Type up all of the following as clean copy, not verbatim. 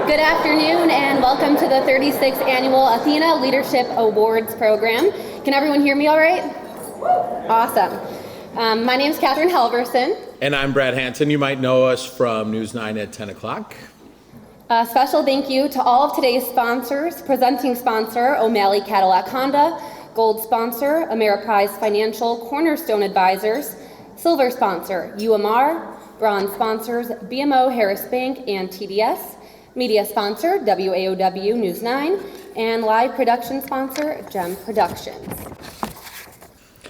Good afternoon and welcome to the 36th Annual ATHENA Leadership Awards program. Can everyone hear me all right? Awesome. My name is Catherine Halverson. And I'm Brad Hanson. You might know us from News 9 at 10 o'clock. A special thank you to all of today's sponsors. Presenting sponsor, O'Malley Cadillac Honda. Gold sponsor, Ameriprise Financial Cornerstone Advisors. Silver sponsor, UMR. Bronze sponsors, BMO Harris Bank and TDS. Media sponsor, WAOW News 9. And live production sponsor, GEM Productions.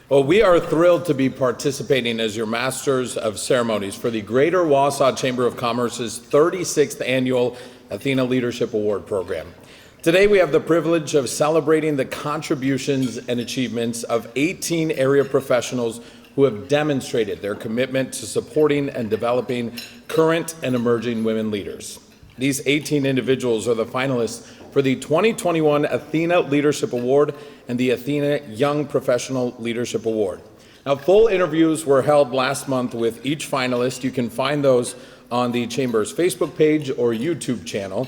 Well, we are thrilled to be participating as your Masters of Ceremonies for the Greater Wausau Chamber of Commerce's 36th Annual ATHENA Leadership Award program. Today we have the privilege of celebrating the contributions and achievements of 18 area professionals who have demonstrated their commitment to supporting and developing current and emerging women leaders. These 18 individuals are the finalists for the 2021 ATHENA Leadership Award and the ATHENA Young Professional Leadership Award. Now, full interviews were held last month with each finalist. You can find those on the Chamber's Facebook page or YouTube channel.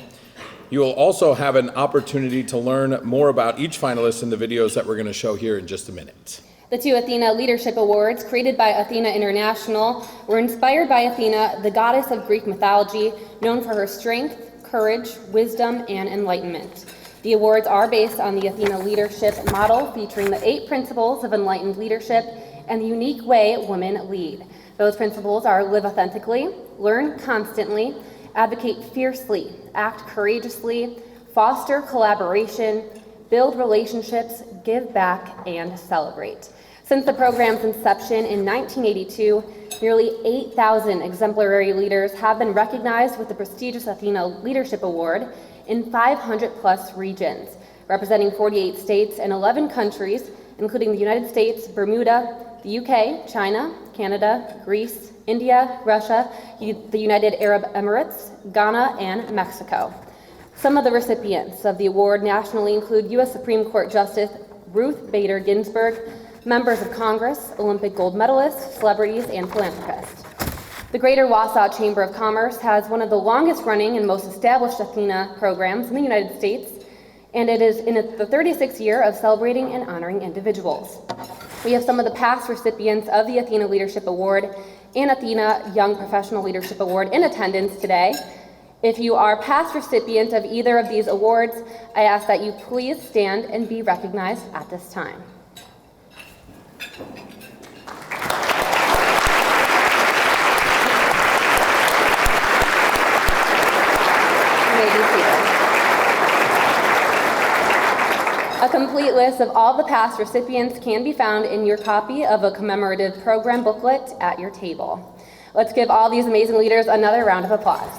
You will also have an opportunity to learn more about each finalist in the videos that we're going to show here in just a minute. The two ATHENA Leadership Awards, created by ATHENA International, were inspired by Athena, the goddess of Greek mythology, known for her strength, courage, wisdom, and enlightenment. The awards are based on the ATHENA leadership model, featuring the 8 principles of enlightened leadership and the unique way women lead. Those principles are live authentically, learn constantly, advocate fiercely, act courageously, foster collaboration, build relationships, give back, and celebrate. Since the program's inception in 1982, nearly 8,000 exemplary leaders have been recognized with the prestigious ATHENA Leadership Award in 500+ regions, representing 48 states and 11 countries, including the United States, Bermuda, the UK, China, Canada, Greece, India, Russia, the United Arab Emirates, Ghana, and Mexico. Some of the recipients of the award nationally include U.S. Supreme Court Justice Ruth Bader Ginsburg, members of Congress, Olympic gold medalists, celebrities, and philanthropists. The Greater Wausau Chamber of Commerce has one of the longest running and most established ATHENA programs in the United States, and it is in the 36th year of celebrating and honoring individuals. We have some of the past recipients of the ATHENA Leadership Award and ATHENA Young Professional Leadership Award in attendance today. If you are a past recipient of either of these awards, I ask that you please stand and be recognized at this time. A complete list of all the past recipients can be found in your copy of a commemorative program booklet at your table. Let's give all these amazing leaders another round of applause.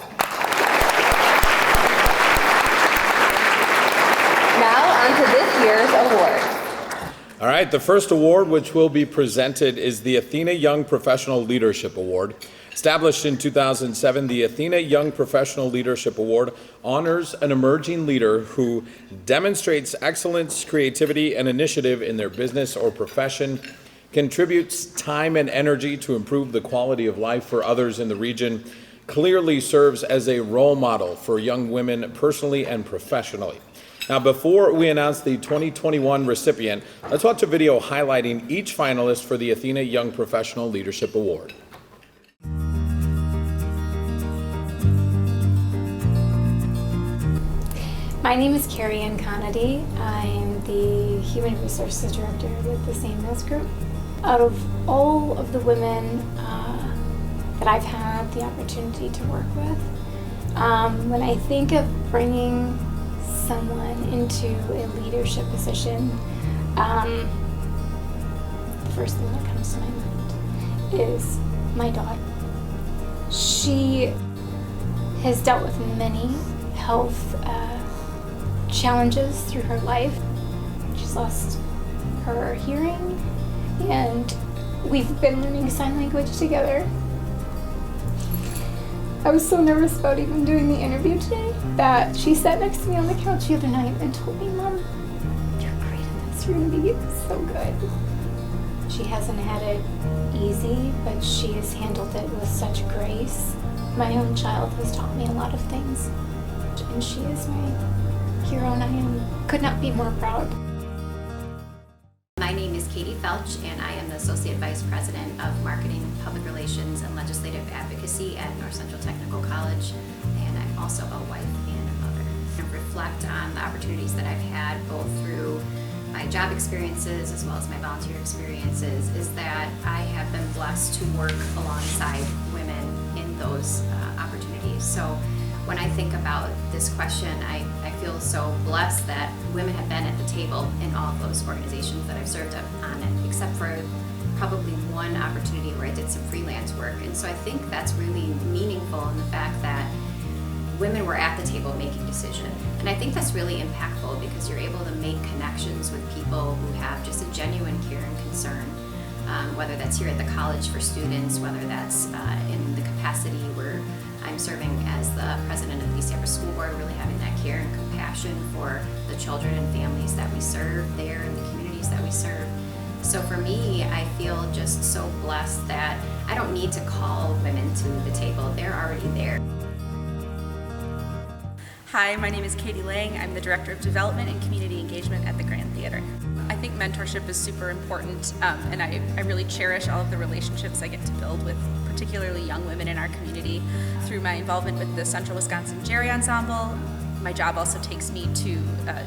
Now on to this year's award. All right, the first award which will be presented is the ATHENA Young Professional Leadership Award. Established in 2007, the ATHENA Young Professional Leadership Award honors an emerging leader who demonstrates excellence, creativity, and initiative in their business or profession, contributes time and energy to improve the quality of life for others in the region, clearly serves as a role model for young women personally and professionally. Now, before we announce the 2021 recipient, let's watch a video highlighting each finalist for the ATHENA Young Professional Leadership Award. My name is Carrie Ann Conady. I'm the Human Resources Director with the Samuels Group. Out of all of the women that I've had the opportunity to work with, when I think of bringing someone into a leadership position, the first thing that comes to my mind is my daughter. She has dealt with many health challenges through her life. She's lost her hearing, and we've been learning sign language together. I was so nervous about even doing the interview today that she sat next to me on the couch the other night and told me, "Mom, you're great at this. You're gonna be so good." She hasn't had it easy, but she has handled it with such grace. My own child has taught me a lot of things, and she is my hero, and could not be more proud. My name is Katie Felch, and I am the Associate Vice President of Marketing, Public Relations, and Legislative Advocacy at North Central Technical College, and I'm also a wife and a mother. I reflect on the opportunities that I've had both through my job experiences as well as my volunteer experiences is that I have been blessed to work alongside women in those opportunities. So when I think about this question, I feel so blessed that women have been at the table in all of those organizations that I've served on it, except for probably one opportunity where I did some freelance work. And so I think that's really meaningful in the fact that women were at the table making decisions. And I think that's really impactful because you're able to make connections with people who have just a genuine care and concern, whether that's here at the college for students, whether that's in the capacity where I'm serving as the president of the East Africa School Board, really having that care and compassion for the children and families that we serve there and the communities that we serve. So for me, I feel just so blessed that I don't need to call women to the table. They're already there. Hi, my name is Katie Lang. I'm the Director of Development and Community Engagement at the Grand Theater. I think mentorship is super important, and I really cherish all of the relationships I get to build with particularly young women in our community through my involvement with the Central Wisconsin Jerry Ensemble. My job also takes me to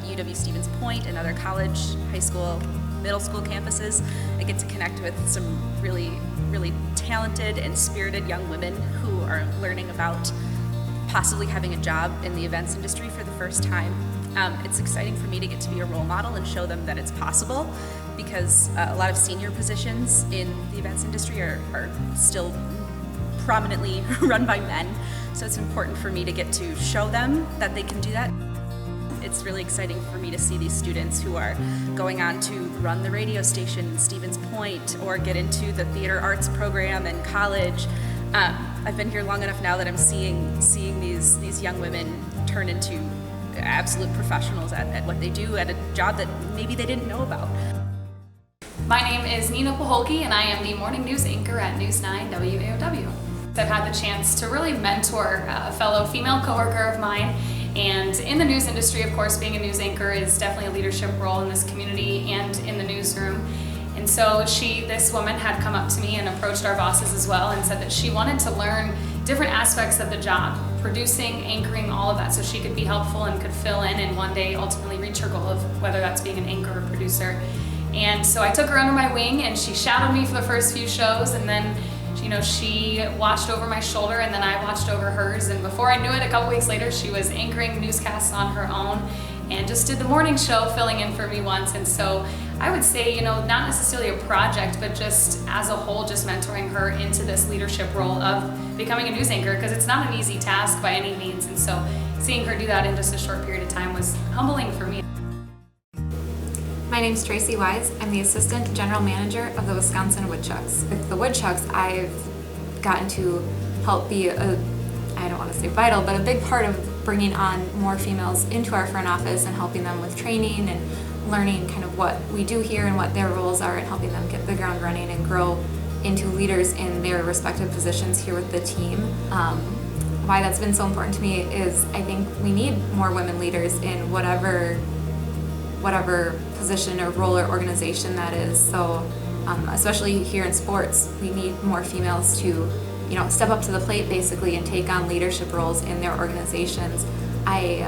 UW-Stevens Point and other college, high school, middle school campuses. I get to connect with some really, really talented and spirited young women who are learning about possibly having a job in the events industry for the first time. It's exciting for me to get to be a role model and show them that it's possible because a lot of senior positions in the events industry are still prominently run by men. So it's important for me to get to show them that they can do that. It's really exciting for me to see these students who are going on to run the radio station in Stevens Point or get into the theater arts program in college. I've been here long enough now that I'm seeing these young women turn into absolute professionals at what they do, at a job that maybe they didn't know about. My name is Nina Paholke, and I am the morning news anchor at News 9 WAOW. I've had the chance to really mentor a fellow female coworker of mine, and in the news industry, of course, being a news anchor is definitely a leadership role in this community and in the newsroom. And so this woman had come up to me and approached our bosses as well and said that she wanted to learn different aspects of the job, producing, anchoring, all of that, so she could be helpful and could fill in and one day ultimately reach her goal of whether that's being an anchor or producer. And so I took her under my wing and she shadowed me for the first few shows, and then she watched over my shoulder and then I watched over hers, and before I knew it, a couple weeks later, she was anchoring newscasts on her own and just did the morning show filling in for me once. And so I would say, not necessarily a project, but just as a whole, just mentoring her into this leadership role of becoming a news anchor, because it's not an easy task by any means. And so seeing her do that in just a short period of time was humbling for me. My name's Tracy Wise. I'm the Assistant General Manager of the Wisconsin Woodchucks. With the Woodchucks, I've gotten to help be I don't want to say vital, but a big part of bringing on more females into our front office and helping them with training and learning kind of what we do here and what their roles are, and helping them get the ground running and grow into leaders in their respective positions here with the team. Why that's been so important to me is I think we need more women leaders in whatever position or role or organization that is. So especially here in sports, we need more females to step up to the plate basically and take on leadership roles in their organizations. I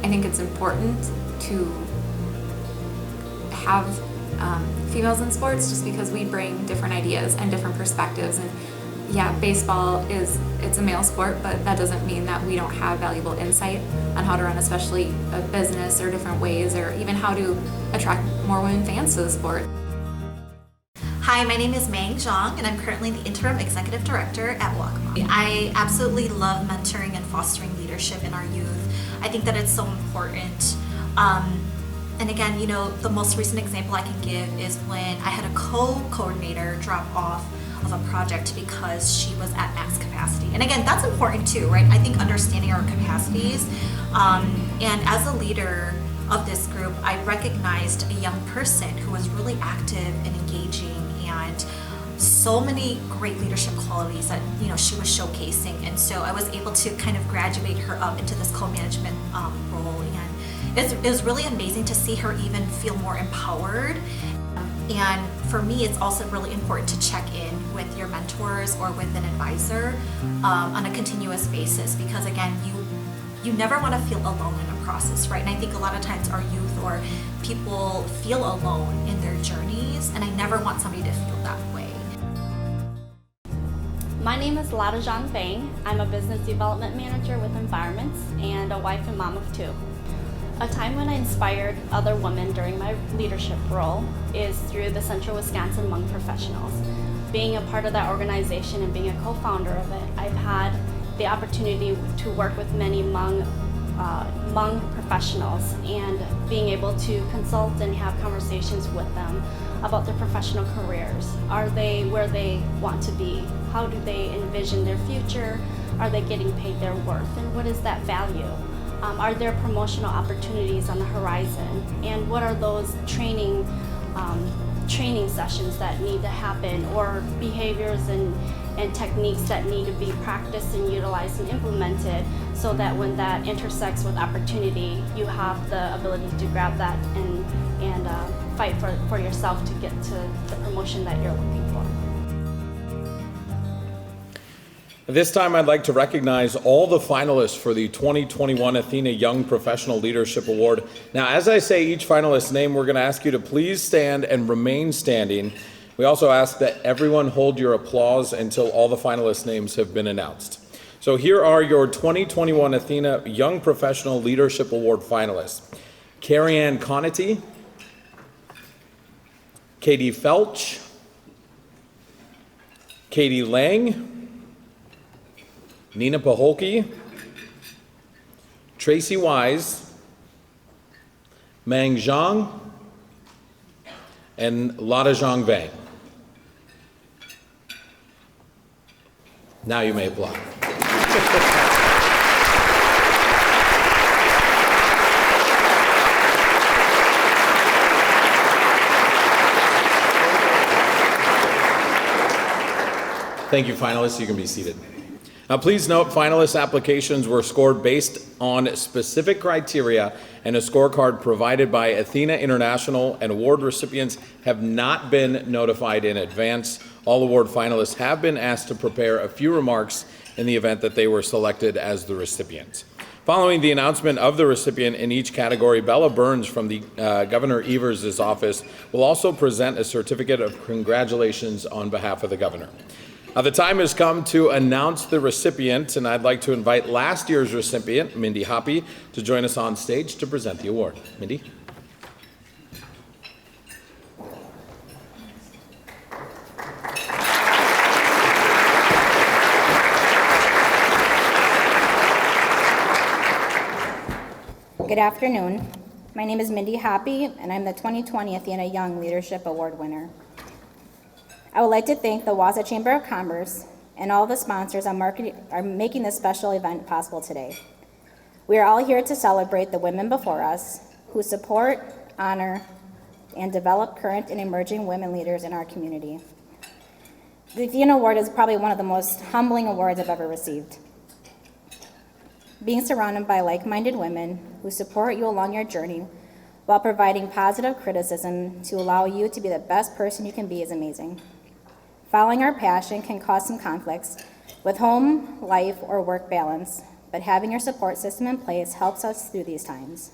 think it's important to have females in sports just because we bring different ideas and different perspectives. And yeah, baseball it's a male sport, but that doesn't mean that we don't have valuable insight on how to run especially a business or different ways, or even how to attract more women fans to the sport. Hi, my name is Mang Zhang, and I'm currently the Interim Executive Director at Waccamaw. I absolutely love mentoring and fostering leadership in our youth. I think that it's so important. And again, the most recent example I can give is when I had a co-coordinator drop off of a project because she was at max capacity. And again, that's important too, right? I think understanding our capacities. And as a leader of this group, I recognized a young person who was really active and engaging and so many great leadership qualities that she was showcasing, and so I was able to kind of graduate her up into this co-management role, and it was really amazing to see her even feel more empowered. And for me, it's also really important to check in with your mentors or with an advisor on a continuous basis, because again, you never want to feel alone in a process, right? And I think a lot of times our youth or people feel alone in their journeys, and I never want somebody to feel that way. My name is Lada Jean Bang. I'm a business development manager with Environments and a wife and mom of 2. A time when I inspired other women during my leadership role is through the Central Wisconsin Hmong Professionals. Being a part of that organization and being a co-founder of it, I've had the opportunity to work with many Hmong professionals and being able to consult and have conversations with them about their professional careers. Are they where they want to be? How do they envision their future? Are they getting paid their worth? And what is that value? Are there promotional opportunities on the horizon? And what are those training sessions that need to happen, or behaviors and techniques that need to be practiced and utilized and implemented, so that when that intersects with opportunity, you have the ability to grab that and fight for yourself to get to the promotion that you're looking for. At this time, I'd like to recognize all the finalists for the 2021 Athena Young Professional Leadership Award. Now, as I say each finalist's name, we're going to ask you to please stand and remain standing. We also ask that everyone hold your applause until all the finalists' names have been announced. So here are your 2021 Athena Young Professional Leadership Award finalists: Carrie Ann Conity, Katie Felch, Katie Lang, Nina Paholke, Tracy Wise, Mang Zhang, and Lada Zhang Bang. Now you may applaud. Thank you, finalists. You can be seated. Now, please note, finalist applications were scored based on specific criteria and a scorecard provided by Athena International, and award recipients have not been notified in advance. All award finalists have been asked to prepare a few remarks in the event that they were selected as the recipients. Following the announcement of the recipient in each category, Bella Burns from the Governor Evers' office will also present a certificate of congratulations on behalf of the governor. Now, the time has come to announce the recipient, and I'd like to invite last year's recipient, Mindy Hoppy, to join us on stage to present the award. Mindy? Good afternoon. My name is Mindy Hoppy, and I'm the 2020 Athena Young Leadership Award winner. I would like to thank the Wausau Chamber of Commerce and all the sponsors are making this special event possible today. We are all here to celebrate the women before us who support, honor, and develop current and emerging women leaders in our community. The Athena Award is probably one of the most humbling awards I've ever received. Being surrounded by like-minded women who support you along your journey while providing positive criticism to allow you to be the best person you can be is amazing. Following our passion can cause some conflicts with home, life, or work balance, but having your support system in place helps us through these times.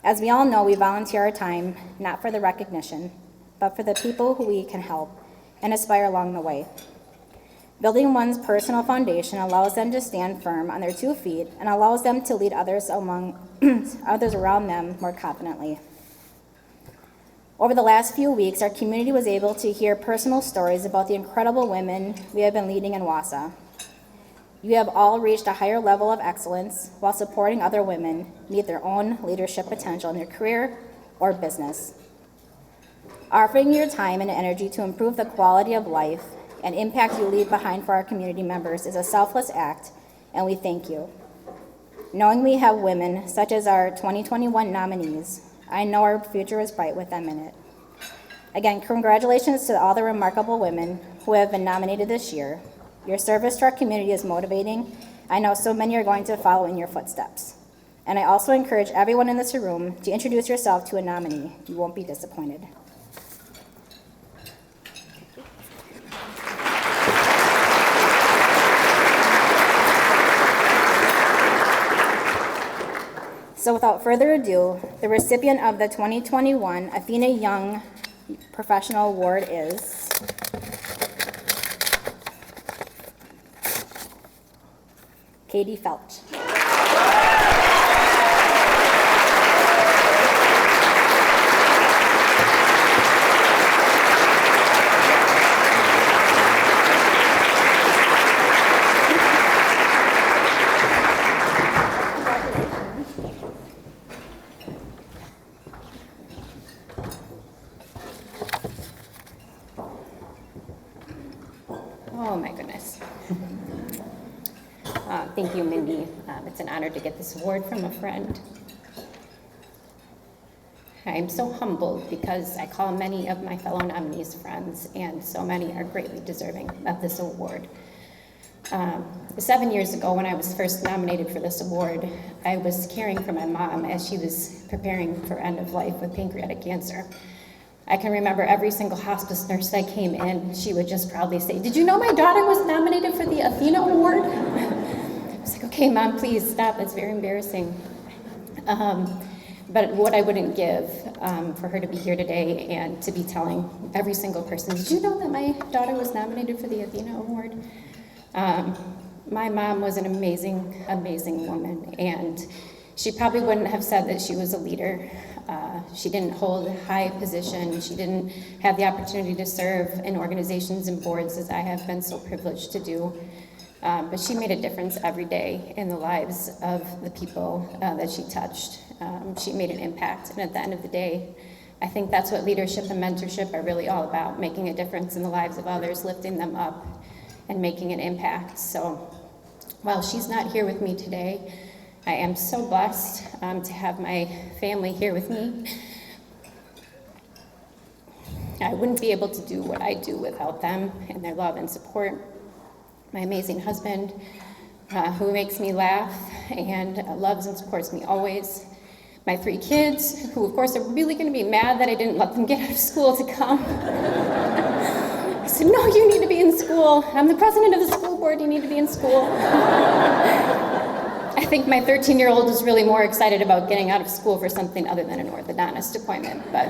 As we all know, we volunteer our time not for the recognition, but for the people who we can help and inspire along the way. Building one's personal foundation allows them to stand firm on their 2 feet and allows them to lead others around them more confidently. Over the last few weeks, our community was able to hear personal stories about the incredible women we have been leading in Wausau. You have all reached a higher level of excellence while supporting other women meet their own leadership potential in their career or business. Offering your time and energy to improve the quality of life and impact you leave behind for our community members is a selfless act, and we thank you. Knowing we have women such as our 2021 nominees, I know our future is bright with them in it. Again, congratulations to all the remarkable women who have been nominated this year. Your service to our community is motivating. I know so many are going to follow in your footsteps. And I also encourage everyone in this room to introduce yourself to a nominee. You won't be disappointed. So without further ado, the recipient of the 2021 Athena Young Professional Award is Katie Felch. Oh my goodness. Thank you, Mindy. It's an honor to get this award from a friend. I'm so humbled because I call many of my fellow nominees friends, and so many are greatly deserving of this award. 7 years ago, when I was first nominated for this award, I was caring for my mom as she was preparing for end of life with pancreatic cancer. I can remember every single hospice nurse that came in, she would just proudly say, "Did you know my daughter was nominated for the Athena Award?" I was like, "Okay, Mom, please stop, that's very embarrassing." But what I wouldn't give for her to be here today and to be telling every single person, "Did you know that my daughter was nominated for the Athena Award?" My mom was an amazing, amazing woman, and she probably wouldn't have said that she was a leader. She didn't hold a high position. She didn't have the opportunity to serve in organizations and boards as I have been so privileged to do. But she made a difference every day in the lives of the people that she touched. She made an impact, and at the end of the day, I think that's what leadership and mentorship are really all about, making a difference in the lives of others, lifting them up, and making an impact. So while she's not here with me today, I am so blessed to have my family here with me. I wouldn't be able to do what I do without them and their love and support. My amazing husband, who makes me laugh and loves and supports me always. My 3 kids, who of course are really going to be mad that I didn't let them get out of school to come. I said, "No, you need to be in school. I'm the president of the school board, you need to be in school." I think my 13-year-old is really more excited about getting out of school for something other than an orthodontist appointment. But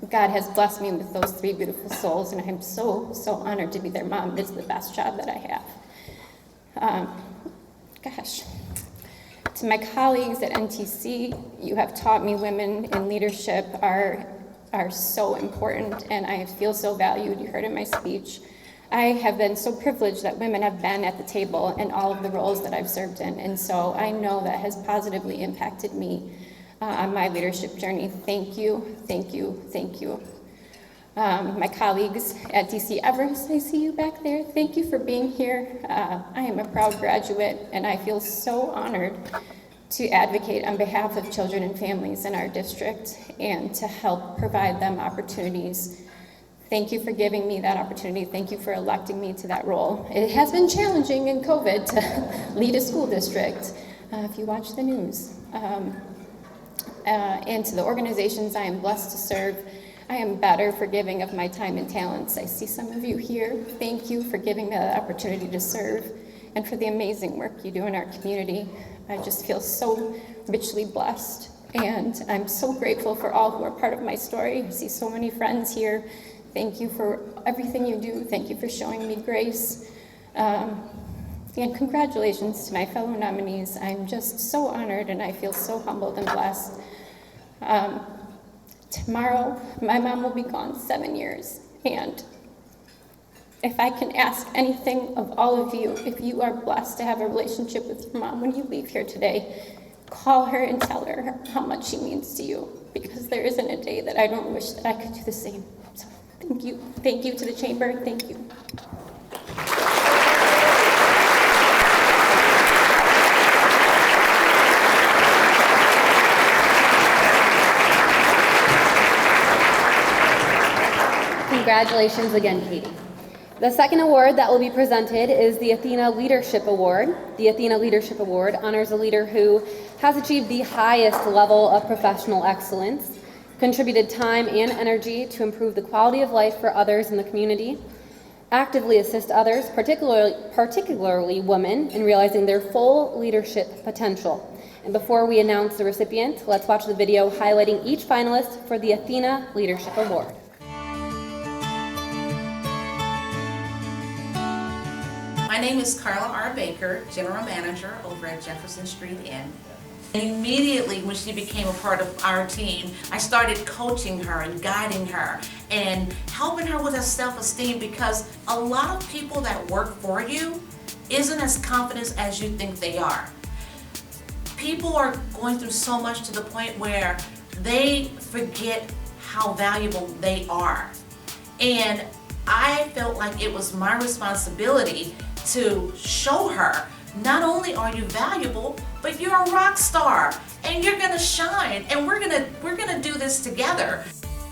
God has blessed me with those 3 beautiful souls, and I'm so, so honored to be their mom. It's the best job that I have. To my colleagues at NTC, you have taught me women in leadership are so important, and I feel so valued. You heard in my speech. I have been so privileged that women have been at the table in all of the roles that I've served in, and so I know that has positively impacted me on my leadership journey. Thank you, thank you, thank you. My colleagues at DC Everest, I see you back there. Thank you for being here. I am a proud graduate, and I feel so honored to advocate on behalf of children and families in our district and to help provide them opportunities. Thank you for giving me that opportunity. Thank you for electing me to that role. It has been challenging in COVID to lead a school district, if you watch the news. And to the organizations I am blessed to serve, I am better for giving of my time and talents. I see some of you here. Thank you for giving me the opportunity to serve and for the amazing work you do in our community. I just feel so richly blessed, and I'm so grateful for all who are part of my story. I see so many friends here. Thank you for everything you do. Thank you for showing me grace. And congratulations to my fellow nominees. I'm just so honored, and I feel so humbled and blessed. Tomorrow, my mom will be gone 7 years, and if I can ask anything of all of you, if you are blessed to have a relationship with your mom when you leave here today, call her and tell her how much she means to you, because there isn't a day that I don't wish that I could do the same. So thank you. Thank you to the chamber. Thank you. Congratulations again, Katie. The second award that will be presented is the ATHENA Leadership Award. The ATHENA Leadership Award honors a leader who has achieved the highest level of professional excellence, contributed time and energy to improve the quality of life for others in the community, actively assist others, particularly women, in realizing their full leadership potential. And before we announce the recipient, let's watch the video highlighting each finalist for the ATHENA Leadership Award. My name is Carla R. Baker, General Manager over at Jefferson Street Inn. Immediately when she became a part of our team, I started coaching her and guiding her and helping her with her self-esteem, because a lot of people that work for you isn't as confident as you think they are. People are going through so much to the point where they forget how valuable they are. And I felt like it was my responsibility to show her, not only are you valuable, but you're a rock star and you're gonna shine, and we're gonna do this together.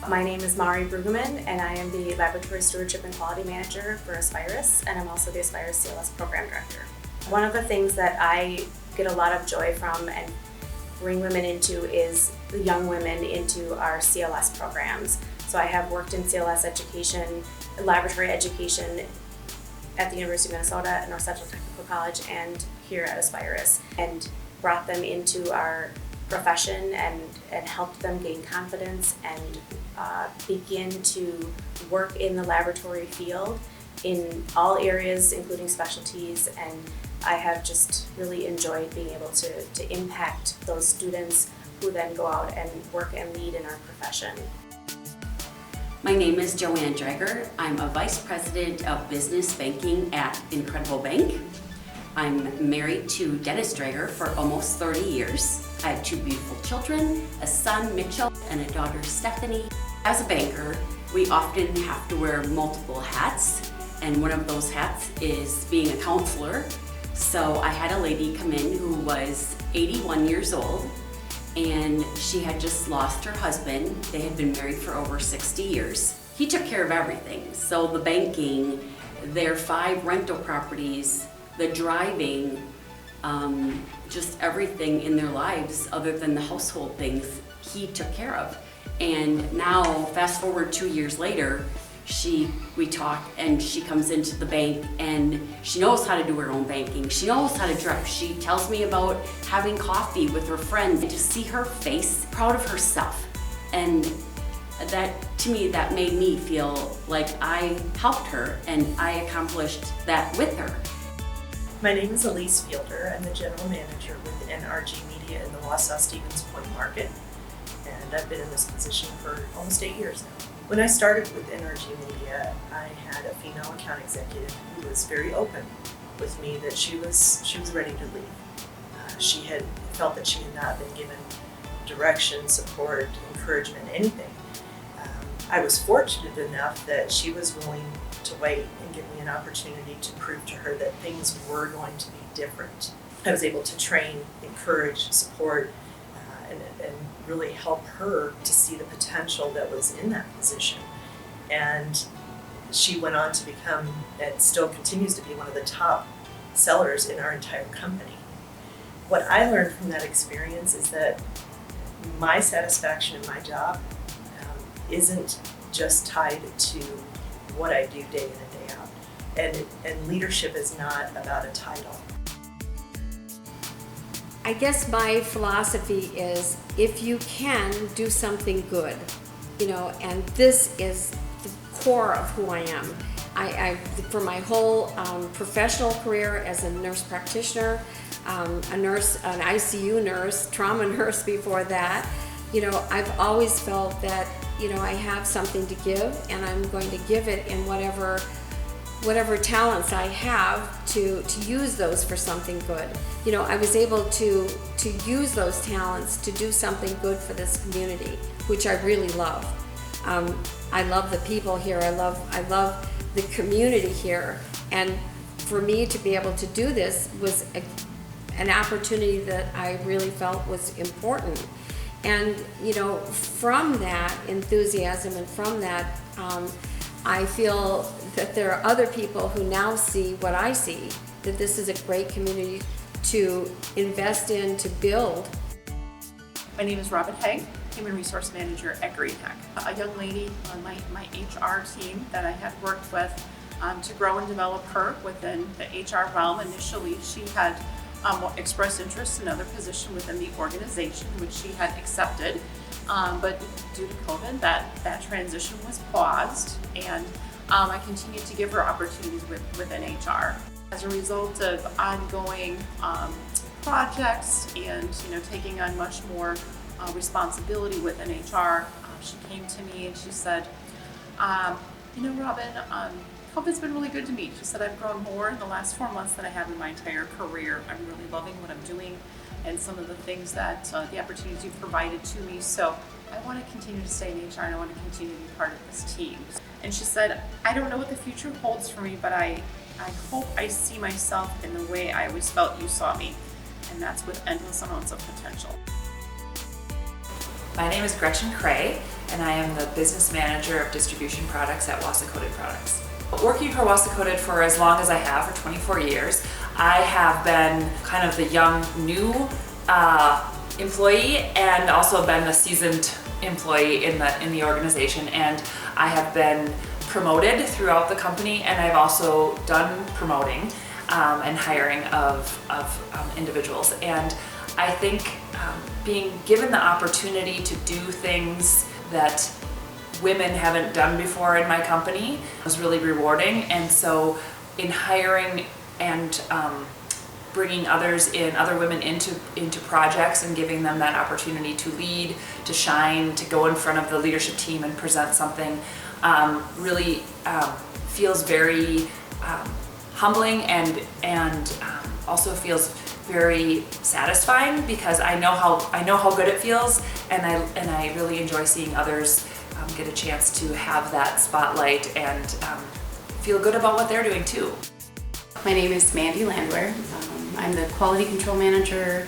My name is Mari Brueggemann, and I am the Laboratory Stewardship and Quality Manager for Aspirus, and I'm also the Aspirus CLS Program Director. One of the things that I get a lot of joy from and bring women into is the young women into our CLS programs. So I have worked in CLS education, laboratory education at the University of Minnesota at North Central Technical College and here at Aspirus, and brought them into our profession and helped them gain confidence and begin to work in the laboratory field in all areas, including specialties. And I have just really enjoyed being able to impact those students who then go out and work and lead in our profession. My name is Joanne Drager. I'm a Vice President of Business Banking at Incredible Bank. I'm married to Dennis Drager for almost 30 years. I have two beautiful children, a son, Mitchell, and a daughter, Stephanie. As a banker, we often have to wear multiple hats, and one of those hats is being a counselor. So I had a lady come in who was 81 years old, and she had just lost her husband. They had been married for over 60 years. He took care of everything. So the banking, their 5 rental properties, the driving, just everything in their lives other than the household things, he took care of. And now, fast forward 2 years later, we talk and she comes into the bank and she knows how to do her own banking. She knows how to drive. She tells me about having coffee with her friends. To see her face, proud of herself. And that, to me, that made me feel like I helped her and I accomplished that with her. My name is Elise Fielder. I'm the General Manager with NRG Media in the Wausau-Stevens Point market. And I've been in this position for almost 8 years now. When I started with NRG Media, I had a female account executive who was very open with me that she was ready to leave. She had felt that she had not been given direction, support, encouragement, anything. I was fortunate enough that she was willing to wait and give me an opportunity to prove to her that things were going to be different. I was able to train, encourage, support, and really help her to see the potential that was in that position. And she went on to become, and still continues to be, one of the top sellers in our entire company. What I learned from that experience is that my satisfaction in my job isn't just tied to what I do day in and day out. And leadership is not about a title. I guess my philosophy is, if you can, do something good, and this is the core of who I am. I for my whole professional career as a nurse practitioner, a nurse, an ICU nurse, trauma nurse before that, I've always felt that, I have something to give, and I'm going to give it in whatever talents I have to use those for something good. I was able to use those talents to do something good for this community, which I really love. I love the people here. I love the community here. And for me to be able to do this was an opportunity that I really felt was important. And from that enthusiasm and from that I feel that there are other people who now see what I see, that this is a great community to invest in, to build. My name is Robin Haig, Human Resource Manager at Green Tech. A young lady on my HR team that I had worked with to grow and develop her within the HR realm. Initially, she had expressed interest in another position within the organization, which she had accepted. But due to COVID, that transition was paused, and I continued to give her opportunities within HR. As a result of ongoing projects and taking on much more responsibility within HR, she came to me and she said, Robin, COVID's been really good to me. She said, I've grown more in the last 4 months than I have in my entire career. I'm really loving what I'm doing and some of the things that the opportunities you've provided to me. So I want to continue to stay in HR and I want to continue to be part of this team. And she said, I don't know what the future holds for me, but I hope I see myself in the way I always felt you saw me. And that's with endless amounts of potential. My name is Gretchen Cray, and I am the Business Manager of Distribution Products at Wassa Coated Products. Working for Wassa Coated for as long as I have, for 24 years, I have been kind of the young, new employee and also been a seasoned employee in the organization. And I have been promoted throughout the company, and I've also done promoting and hiring of individuals. And I think being given the opportunity to do things that women haven't done before in my company was really rewarding. And so in hiring and bringing other women into projects and giving them that opportunity to lead, to shine, to go in front of the leadership team and present something really feels very humbling and also feels very satisfying, because I know how good it feels, and I really enjoy seeing others get a chance to have that spotlight and feel good about what they're doing too. My name is Mandy Landwehr. I'm the Quality Control Manager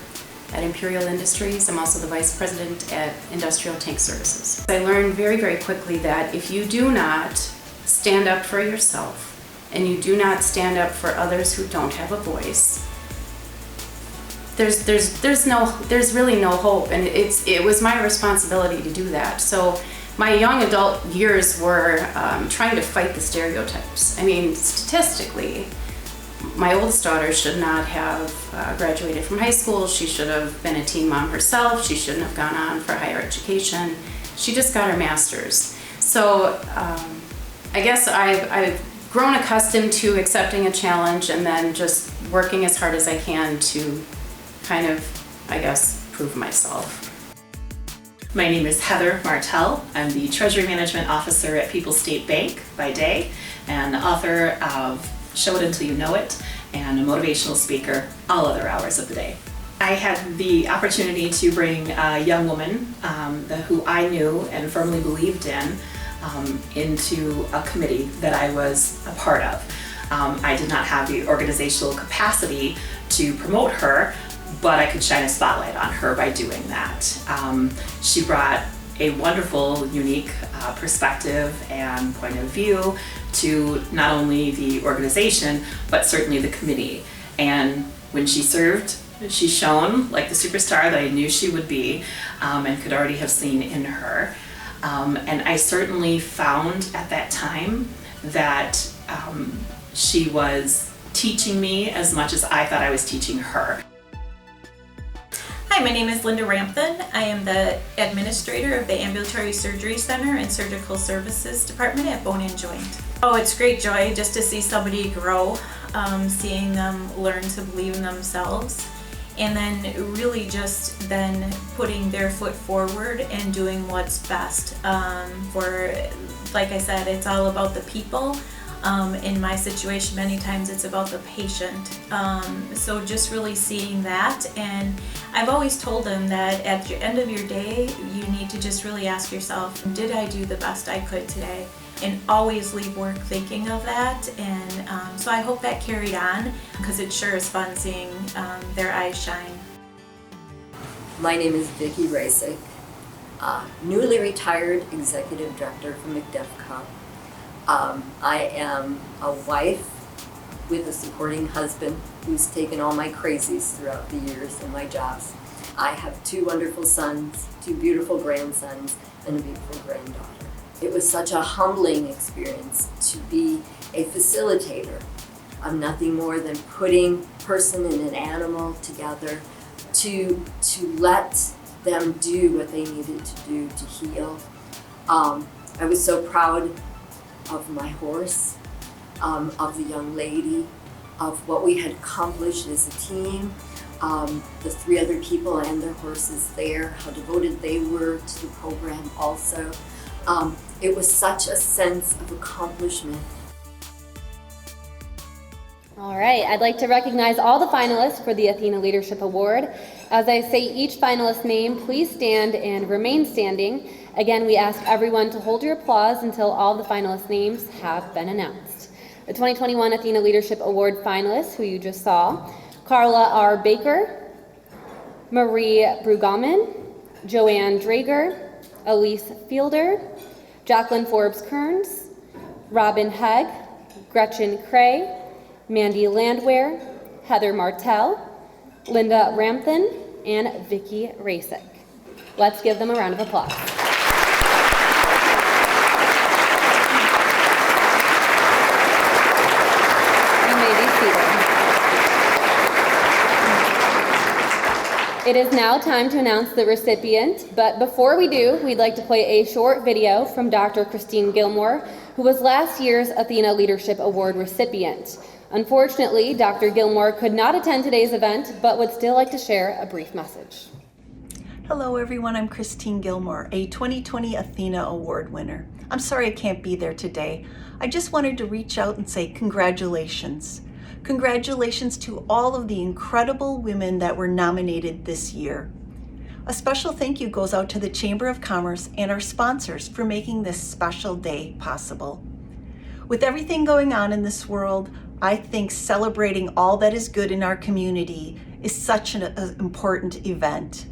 at Imperial Industries. I'm also the Vice President at Industrial Tank Services. I learned very, very quickly that if you do not stand up for yourself and you do not stand up for others who don't have a voice, there's really no hope, and it was my responsibility to do that. So my young adult years were trying to fight the stereotypes. I mean, statistically, my oldest daughter should not have graduated from high school. She should have been a teen mom herself. She shouldn't have gone on for higher education. She just got her master's. So I guess I've grown accustomed to accepting a challenge and then just working as hard as I can to kind of, I guess, prove myself. My name is Heather Martell. I'm the Treasury Management Officer at People's State Bank by day, and the author of Show It Until You Know It, and a motivational speaker all other hours of the day. I had the opportunity to bring a young woman who I knew and firmly believed in into a committee that I was a part of. I did not have the organizational capacity to promote her, but I could shine a spotlight on her by doing that. She brought a wonderful, unique perspective and point of view to not only the organization, but certainly the committee. And when she served, she shone like the superstar that I knew she would be, and could already have seen in her. And I certainly found at that time that she was teaching me as much as I thought I was teaching her. Hi, my name is Linda Rampton. I am the administrator of the Ambulatory Surgery Center and Surgical Services Department at Bone and Joint. Oh, it's great joy just to see somebody grow, seeing them learn to believe in themselves, and then really just then putting their foot forward and doing what's best. Like I said, it's all about the people. In my situation, many times it's about the patient. So just really seeing that, and I've always told them that at the end of your day, you need to just really ask yourself, did I do the best I could today? And always leave work thinking of that. And so I hope that carried on, because it sure is fun seeing their eyes shine. My name is Vicki Rasick, newly retired executive director from McDuff Cup. I am a wife with a supporting husband who's taken all my crazies throughout the years in my jobs. I have 2 wonderful sons, 2 beautiful grandsons, and a beautiful granddaughter. It was such a humbling experience to be a facilitator of nothing more than putting person and an animal together to let them do what they needed to do to heal. I was so proud of my horse, of the young lady, of what we had accomplished as a team, the 3 other people and their horses there, how devoted they were to the program also. It was such a sense of accomplishment. All right, I'd like to recognize all the finalists for the Athena Leadership Award. As I say each finalist's name, please stand and remain standing. Again, we ask everyone to hold your applause until all the finalist names have been announced. The 2021 Athena Leadership Award finalists, who you just saw: Carla R. Baker, Marie Brueggemann, Joanne Drager, Elise Fielder, Jacqueline Forbes Kearns, Robin Hegg, Gretchen Cray, Mandy Landwehr, Heather Martell, Linda Rampton, and Vicki Rasick. Let's give them a round of applause. You may be seated. It is now time to announce the recipient, but before we do, we'd like to play a short video from Dr. Christine Gilmore, who was last year's Athena Leadership Award recipient. Unfortunately, Dr. Gilmore could not attend today's event, but would still like to share a brief message. Hello everyone, I'm Christine Gilmore, a 2020 Athena Award winner. I'm sorry I can't be there today. I just wanted to reach out and say congratulations. Congratulations to all of the incredible women that were nominated this year. A special thank you goes out to the Chamber of Commerce and our sponsors for making this special day possible. With everything going on in this world, I think celebrating all that is good in our community is such an important event.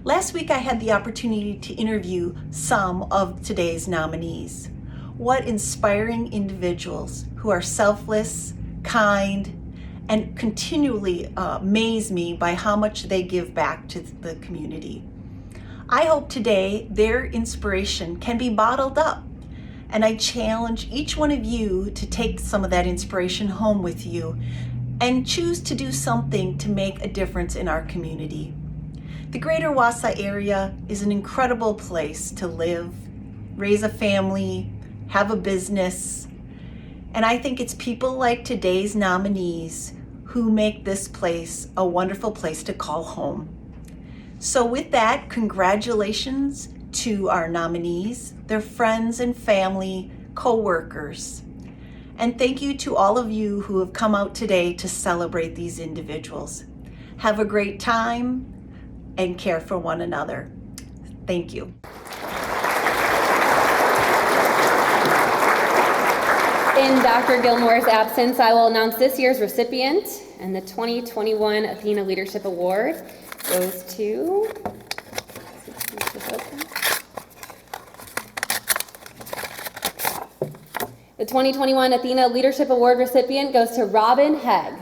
Last week I had the opportunity to interview some of today's nominees. What inspiring individuals who are selfless, kind, and continually amaze me by how much they give back to the community. I hope today their inspiration can be bottled up, and I challenge each one of you to take some of that inspiration home with you and choose to do something to make a difference in our community. The Greater Wausau area is an incredible place to live, raise a family, have a business, and I think it's people like today's nominees who make this place a wonderful place to call home. So with that, congratulations to our nominees, their friends and family, co-workers. And thank you to all of you who have come out today to celebrate these individuals. Have a great time and care for one another. Thank you. In Dr. Gilmore's absence, I will announce this year's recipient, and the 2021 Athena Leadership Award goes to, the 2021 Athena Leadership Award recipient goes to Robin Hegg.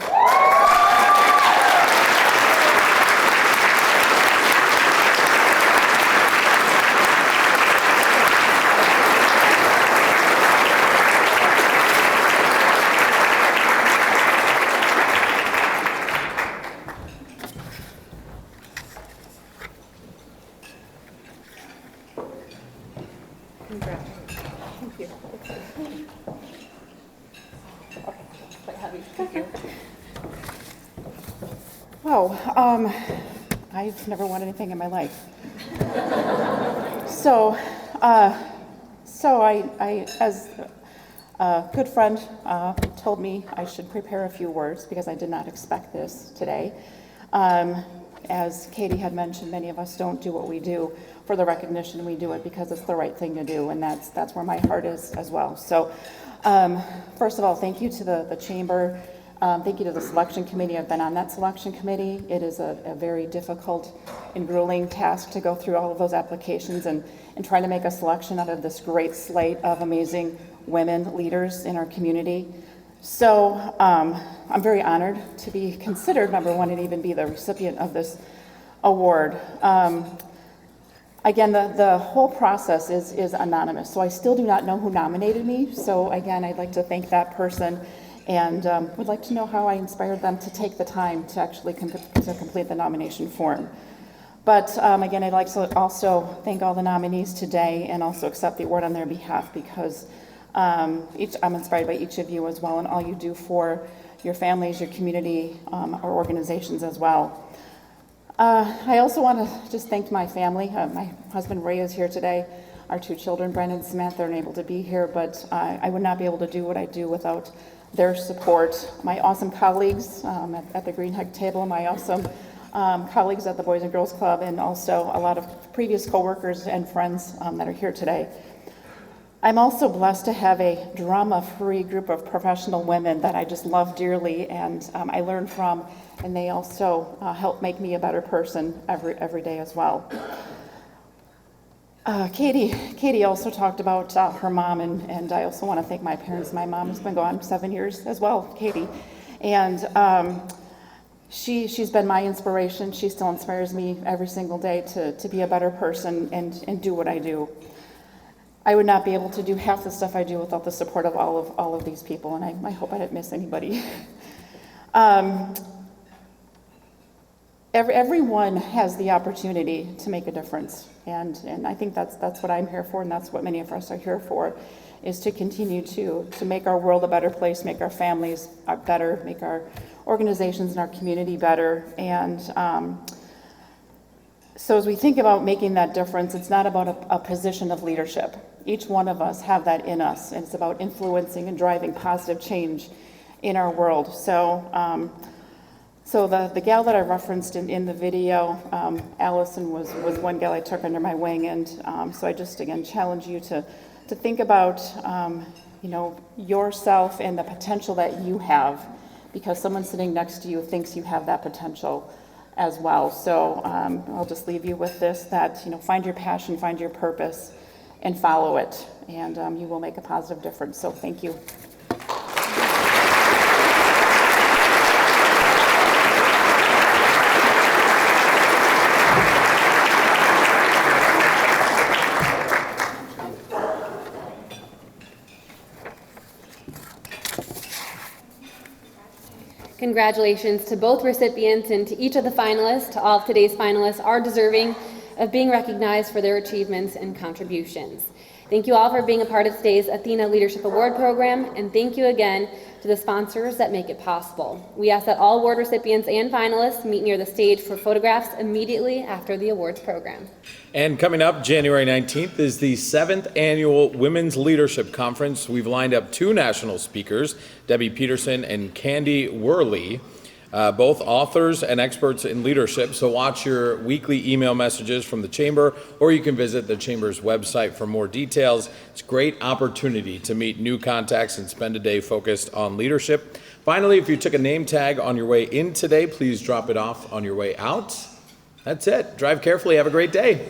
I've never won anything in my life. So I, as a good friend told me I should prepare a few words because I did not expect this today. As Katie had mentioned, many of us don't do what we do for the recognition. We do it because it's the right thing to do, and that's where my heart is as well. So first of all, thank you to the Chamber. Thank you to the selection committee. I've been on that selection committee. It is a very difficult and grueling task to go through all of those applications and try to make a selection out of this great slate of amazing women leaders in our community. So I'm very honored to be considered number one and even be the recipient of this award. Again, the whole process is anonymous, so I still do not know who nominated me. So again, I'd like to thank that person and would like to know how I inspired them to take the time to actually complete the nomination form. But again, I'd like to also thank all the nominees today and also accept the award on their behalf because I'm inspired by each of you as well and all you do for your families, your community, our organizations as well. I also want to just thank my family. My husband Ray is here today. Our two children, Brandon and Samantha, are unable to be here, but I would not be able to do what I do without their support. My awesome colleagues at the Green Hug table, my awesome colleagues at the Boys and Girls Club, and also a lot of previous coworkers and friends that are here today. I'm also blessed to have a drama-free group of professional women that I just love dearly and I learn from, and they also help make me a better person every day as well. Katie also talked about her mom, and I also want to thank my parents. My mom has been gone 7 years as well, Katie, and she's been my inspiration. She still inspires me every single day to be a better person and do what I do. I would not be able to do half the stuff I do without the support of all of these people, and I hope I didn't miss anybody. Everyone has the opportunity to make a difference, and I think that's what I'm here for, and that's what many of us are here for, is to continue to make our world a better place, make our families better, make our organizations and our community better. And so as we think about making that difference, it's not about a position of leadership. Each one of us have that in us, and it's about influencing and driving positive change in our world. So the gal that I referenced in the video, Allison, was one gal I took under my wing, and so I just again challenge you to think about yourself and the potential that you have, because someone sitting next to you thinks you have that potential as well. So I'll just leave you with this, that find your passion, find your purpose, and follow it, and you will make a positive difference. So thank you. Congratulations to both recipients and to each of the finalists. To all of today's finalists are deserving of being recognized for their achievements and contributions. Thank you all for being a part of today's Athena Leadership Award program, and thank you again to the sponsors that make it possible. We ask that all award recipients and finalists meet near the stage for photographs immediately after the awards program. And coming up January 19th is the 7th Annual Women's Leadership Conference. We've lined up two national speakers, Debbie Peterson and Candy Worley, both authors and experts in leadership. So watch your weekly email messages from the Chamber, or you can visit the Chamber's website for more details. It's a great opportunity to meet new contacts and spend a day focused on leadership. Finally, if you took a name tag on your way in today, please drop it off on your way out. That's it. Drive carefully. Have a great day.